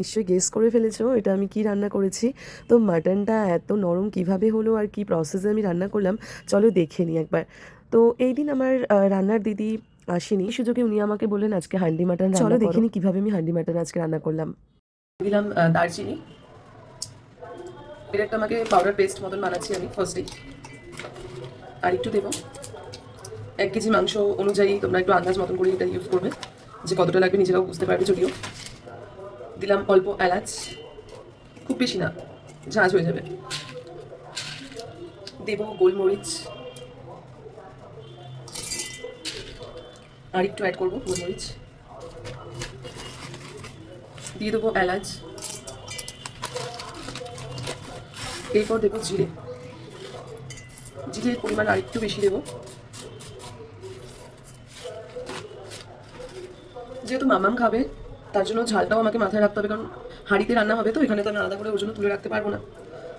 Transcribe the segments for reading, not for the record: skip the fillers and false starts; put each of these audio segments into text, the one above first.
নিশ্চয়ই গেস করে ফেলেছো এটা আমি কি রান্না করেছি। তো মাটনটা এত নরম কিভাবে হলো আর কি প্রসেসে আমি রান্না করলাম, চলো দেখে নিই একবার। তো এই দিন আমার রান্নার দিদি আসেনি, সুযোগে উনি আমাকে বললেন আজকে হান্ডি মাটন রান্না করো। চলো দেখে নিই কীভাবে আমি হান্ডি মাটন আজকে রান্না করলাম। দিলাম দারচিনি, এটা একটা আমাকে পাউডার পেস্ট মতন বানাচ্ছি আমি ফার্স্টেই। আর একটু দেবো 1 কেজি মাংস অনুযায়ী, তোমরা একটু আন্দাজ মতন করে এটা ইউজ করবে, যে কতটা লাগবে নিজেরাও বুঝতে পারবে। যদিও দিলাম অল্প এলাচ, খুব বেশি না, ঝাঁঝ হয়ে যাবে। দেব গোলমরিচ, আর একটু অ্যাড করবো গোলমরিচ। দিয়ে দেবো এলাচ, এরপর দেবো জিরে। জিরের পরিমাণ আর একটু বেশি দেবো, যেহেতু মামাম খাবে তার জন্য ঝালটাও আমাকে মাথায় রাখতে হবে, কারণ হাঁড়িতে রান্না হবে তো এখানে তো আমি আলাদা করে ওর জন্য তুলে রাখতে পারবো না।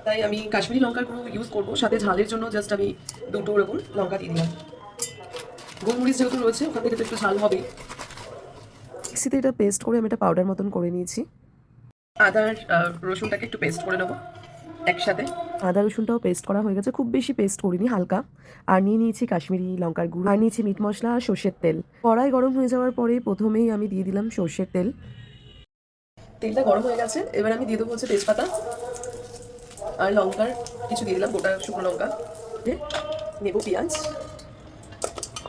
তাই আমি কাশ্মীরি লঙ্কার গুঁড়ো ইউজ করবো, সাথে ঝালের জন্য জাস্ট আমি 2টো এরকম লঙ্কা দিয়ে দিলাম। গোলমরিচ যেহেতু রয়েছে ওখান থেকে তো একটু ঝাল হবেই। মিক্সিতে এটা পেস্ট করে আমি এটা পাউডার মতন করে নিয়েছি। আদার রসুনটাকে একটু পেস্ট করে নেবো একসাথে। আদা রসুনটাও পেস্ট করা হয়ে গেছে, খুব বেশি পেস্ট করিনি, হালকা। আর নিয়ে নিয়েছি কাশ্মীরি লঙ্কার গুঁড়ো, আর নিয়েছি মিট মশলা আর সর্ষের তেল। কড়াই গরম হয়ে যাওয়ার পরে প্রথমেই আমি দিয়ে দিলাম সর্ষের তেল। তেলটা গরম হয়ে গেছে, এবার আমি দিয়ে দেবো হচ্ছে তেজপাতা আর লঙ্কার কিছু দিয়ে দিলাম, গোটা শুকনো লঙ্কা। নেব পেঁয়াজ,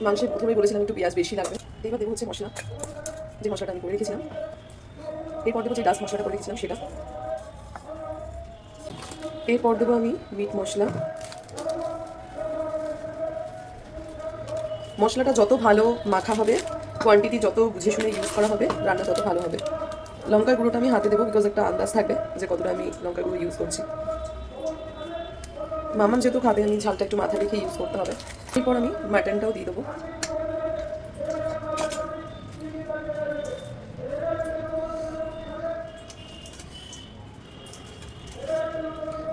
মাংসের প্রথমেই বলেছিলাম একটু পেঁয়াজ বেশি লাগবে। এবার দেবো হচ্ছে মশলা, যে মশলাটা আমি করে রেখেছিলাম। এরপর দেবো যে ডাস্ট মশলাটা করে রেখেছিলাম সেটা। এরপর দেবো আমি মিট মশলা। মশলাটা যত ভালো মাখা হবে, কোয়ান্টিটি যত বুঝে শুনে ইউজ করা হবে, রান্না তত ভালো হবে। লঙ্কার গুঁড়োটা আমি হাতে দেবো, বিকজ একটা আন্দাজ থাকবে যে কতটা আমি লঙ্কার গুঁড়ো ইউজ করছি। মামাম যেহেতু খাবে, আমি ঝালটা একটু মাথায় রেখে ইউজ করতে হবে। এরপর আমি মাটনটাও দিয়ে দেবো।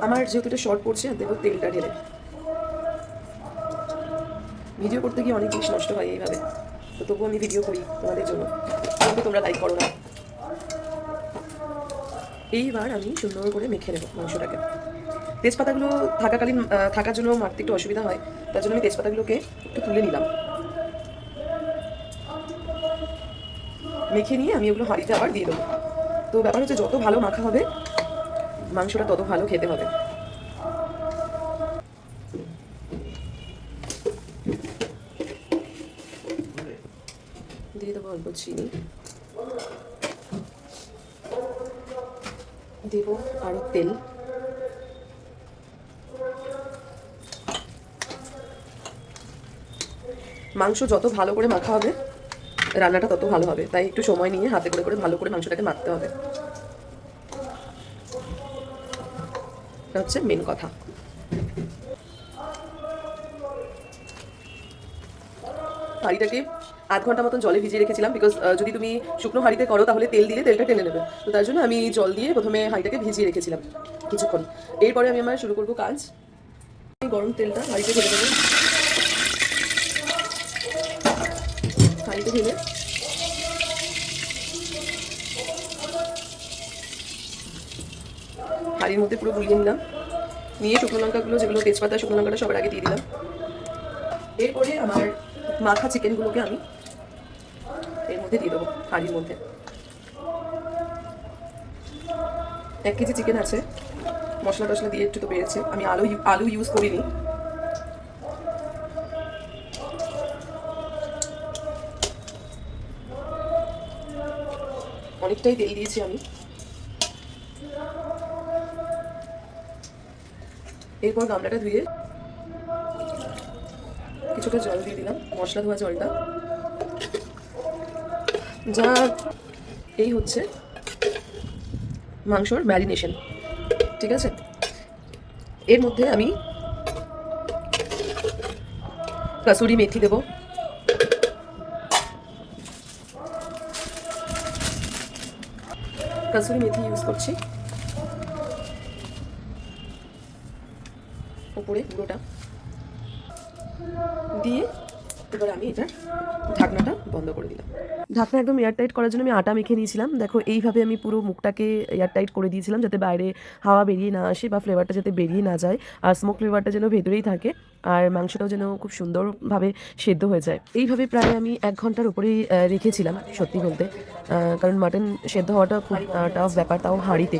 আমার যেহেতু এটা শর্ট পড়ছে, দেবো তেলটা ঢেলে। ভিডিও করতে গিয়ে অনেক জিনিস নষ্ট হয় এইভাবে, তো তবুও আমি ভিডিও করি তোমাদের জন্য, কিন্তু তোমরা লাইক করো না। এইবার আমি সুন্দর করে মেখে নেবো মাংসটাকে। তেজপাতাগুলো থাকার জন্য মারতে একটু অসুবিধা হয়, তার জন্য আমি তেজপাতাগুলোকে একটু তুলে নিলাম। মেখে নিয়ে আমি ওগুলো হাঁড়িতে আবার দিয়ে দেবো। তো ব্যাপার হচ্ছে যত ভালো মাখা হবে মাংসটা তত ভালো খেতে হবে। দিয়ে দেবো অল্প চিনি, দেবো আরও তেল। মাংস যত ভালো করে মাখা হবে রান্নাটা তত ভালো হবে, তাই একটু সময় নিয়ে হাতে করে করে ভালো করে মাংসটাকে মাখতে হবে। এটা হচ্ছে মেন কথা। হাঁড়িটাকে আধ ঘন্টা মতন জলে ভিজিয়ে রেখেছিলাম, বিকজ যদি তুমি শুকনো হাঁড়িতে করো তাহলে তেল দিলে তেলটা টেনে নেবে, তো তার জন্য আমি জল দিয়ে প্রথমে হাঁড়িটাকে ভিজিয়ে রেখেছিলাম কিছুক্ষণ। এরপরে আমি আমার শুরু করবো কাজ। গরম তেলটা হাঁড়িতে ঢেলে দেবো। হাঁড়িতে ঢেলে হাঁড়ির মধ্যে পুরো গুলিয়ে নিলাম, নিয়ে শুকনো লঙ্কাগুলো, যেগুলো তেজপাতা শুকনো লঙ্কাটা সবার আগে দিয়ে দিলাম। এরপরে আমার মাখা চিকেনগুলোকে আমি এর মধ্যে দিয়ে দেবো হাঁড়ির মধ্যে। 1 কেজি চিকেন আছে, মশলা টশলা দিয়ে একটু তো বেড়েছে। আমি আলু ইউজ করিনি। অনেকটাই তেল দিয়েছি আমি। এরপর গামলাটা ধুয়ে কিছুটা জল দিয়ে দিলাম, মশলা ধোয়া জলটা। যা এই হচ্ছে মাংসর ম্যারিনেশন, ঠিক আছে। এর মধ্যে আমি কাসুরি মেথি দেবো, কাসুরি মেথি ইউজ করছি উপরে পুরোটা দিয়ে এবার আমি এটা ঢাকনাটা বন্ধ করে দিলাম। ঢাকনা একদম এয়ারটাইট করার জন্য আমি আটা মেখে নিয়েছিলাম। দেখো এইভাবে আমি পুরো মুখটাকে এয়ারটাইট করে দিয়েছিলাম, যাতে বাইরে হাওয়া বেরিয়ে না আসে বা ফ্লেভারটা যাতে বেরিয়ে না যায়, আর স্মোক ফ্লেভারটা যেন ভেতরেই থাকে, আর মাংসটাও যেন খুব সুন্দরভাবে সেদ্ধ হয়ে যায়। এইভাবে প্রায় আমি 1 ঘন্টার উপরেই রেখেছিলাম সত্যি বলতে, কারণ মাটন সেদ্ধ হওয়াটা খুব টাফ ব্যাপার, তাও হাঁড়িতে।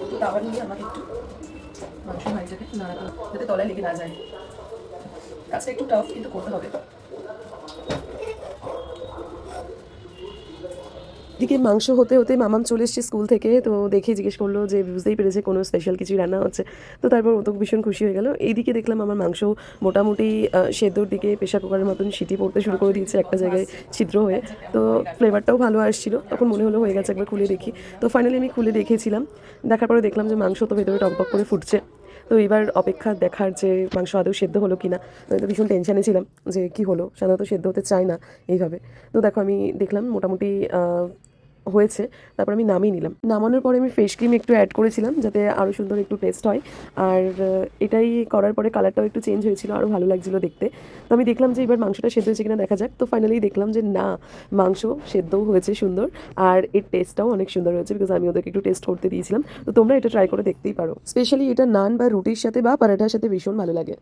তো তাওয়া নিয়ে আমাকে একটু মাংস হাঁড়িটাকে নাড়াতে হবে, যাতে তলায় লেগে না যায়। কাজটা একটু টাফ, কিন্তু করতে হবে। এদিকে মাংস হতে হতে মামাম চলে এসেছে স্কুল থেকে, তো দেখে জিজ্ঞেস করলো যে বুঝতেই পেরেছে কোনো স্পেশাল কিছু রান্না হচ্ছে। তো তারপর ও তো ভীষণ খুশি হয়ে গেল। এইদিকে দেখলাম আমার মাংস মোটামুটি সেদ্ধর দিকে প্রেশার কুকারের মতন সিটি পড়তে শুরু করে দিয়েছে একটা জায়গায় ছিদ্র হয়ে। তো ফ্লেভারটাও ভালো আসছিল, তখন মনে হলো হয়ে গেছে, একবার খুলে দেখি। তো ফাইনালি আমি খুলে দেখেছিলাম, দেখার পরে দেখলাম যে মাংস তো ভেতরে টকবক করে ফুটছে। তো এবার অপেক্ষা দেখার যে মাংস আদৌ সেদ্ধ হলো কিনা। আমি তো ভীষণ টেনশানে ছিলাম যে কি হলো, সাধারণত সেদ্ধ হতে চায় না এইভাবে। তো দেখো আমি দেখলাম মোটামুটি হয়েছে। তারপর আমি নামিয়ে নিলাম। নামানোর পরে আমি ফেস ক্রিম একটু অ্যাড করেছিলাম, যাতে আরও সুন্দর একটু টেস্ট হয়। আর এটাই করার পরে কালারটাও একটু চেঞ্জ হয়েছিল, আরও ভালো লাগছিলো দেখতে। তো আমি দেখলাম যে এবার মাংসটা সেদ্ধ হয়েছে কিনা দেখা যাক। তো ফাইনালি দেখলাম যে না, মাংস সেদ্ধও হয়েছে সুন্দর, আর এর টেস্টটাও অনেক সুন্দর হয়েছে, বিকজ আমি ওদেরকে একটু টেস্ট করতে দিয়েছিলাম। তো তোমরা এটা ট্রাই করে দেখতেই পারো। স্পেশালি এটা নান বা রুটির সাথে বা পরাঠার সাথে ভীষণ ভালো লাগে।